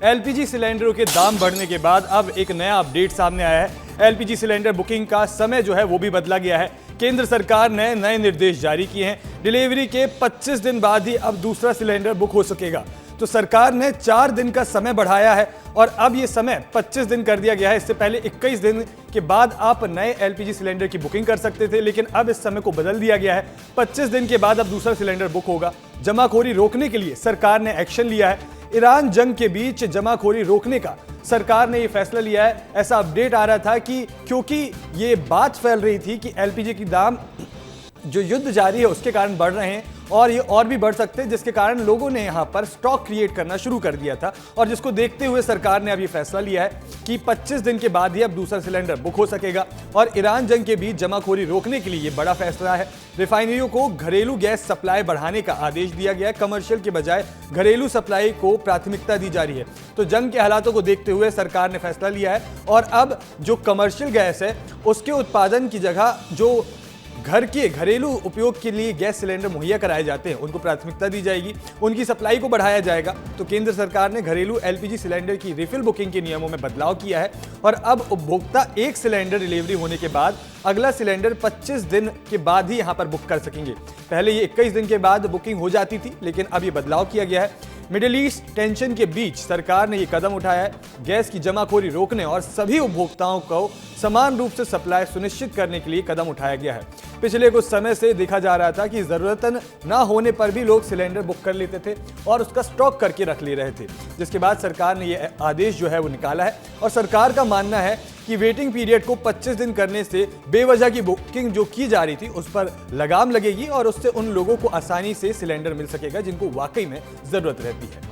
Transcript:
LPG सिलेंडरों के दाम बढ़ने के बाद अब एक नया अपडेट सामने आया है। एलपीजी सिलेंडर बुकिंग का समय जो है वो भी बदला गया है। केंद्र सरकार ने नए निर्देश जारी किए हैं। डिलीवरी के 25 दिन बाद ही अब दूसरा सिलेंडर बुक हो सकेगा। तो सरकार ने 4 दिन का समय बढ़ाया है और अब ये समय 25 दिन कर दिया गया है। इससे पहले 21 दिन के बाद आप नए एलपीजी सिलेंडर की बुकिंग कर सकते थे, लेकिन अब इस समय को बदल दिया गया है। 25 दिन के बाद अब दूसरा सिलेंडर बुक होगा। जमाखोरी रोकने के लिए सरकार ने एक्शन लिया है। ईरान जंग के बीच जमाखोरी रोकने का सरकार ने ये फैसला लिया है। ऐसा अपडेट आ रहा था कि क्योंकि ये बात फैल रही थी कि एलपीजी की दाम जो युद्ध जारी है उसके कारण बढ़ रहे हैं और ये और भी बढ़ सकते हैं, जिसके कारण लोगों ने यहाँ पर स्टॉक क्रिएट करना शुरू कर दिया था और जिसको देखते हुए सरकार ने अब ये फैसला लिया है कि 25 दिन के बाद ही अब दूसरा सिलेंडर बुक हो सकेगा। और ईरान जंग के बीच जमाखोरी रोकने के लिए ये बड़ा फैसला है। रिफाइनरियों को घरेलू गैस सप्लाई बढ़ाने का आदेश दिया गया है। कमर्शियल के बजाय घरेलू सप्लाई को प्राथमिकता दी जा रही है। तो जंग के हालातों को देखते हुए सरकार ने फैसला लिया है और अब जो कमर्शियल गैस है उसके उत्पादन की जगह जो घर के घरेलू उपयोग के लिए गैस सिलेंडर मुहैया कराए जाते हैं उनको प्राथमिकता दी जाएगी, उनकी सप्लाई को बढ़ाया जाएगा। तो केंद्र सरकार ने घरेलू एलपीजी सिलेंडर की रिफिल बुकिंग के नियमों में बदलाव किया है और अब उपभोक्ता एक सिलेंडर डिलीवरी होने के बाद अगला सिलेंडर 25 दिन के बाद ही यहां पर बुक कर सकेंगे। पहले ये 21 दिन के बाद बुकिंग हो जाती थी, लेकिन अब ये बदलाव किया गया है। मिडिल ईस्ट टेंशन के बीच सरकार ने ये कदम उठाया है। गैस की जमाखोरी रोकने और सभी उपभोक्ताओं को समान रूप से सप्लाई सुनिश्चित करने के लिए कदम उठाया गया है। पिछले कुछ समय से देखा जा रहा था कि जरूरत ना होने पर भी लोग सिलेंडर बुक कर लेते थे और उसका स्टॉक करके रख ले रहे थे, जिसके बाद सरकार ने ये आदेश जो है वो निकाला है। और सरकार का मानना है कि वेटिंग पीरियड को 25 दिन करने से बेवजह की बुकिंग जो की जा रही थी उस पर लगाम लगेगी और उससे उन लोगों को आसानी से सिलेंडर मिल सकेगा जिनको वाकई में जरूरत रहती है।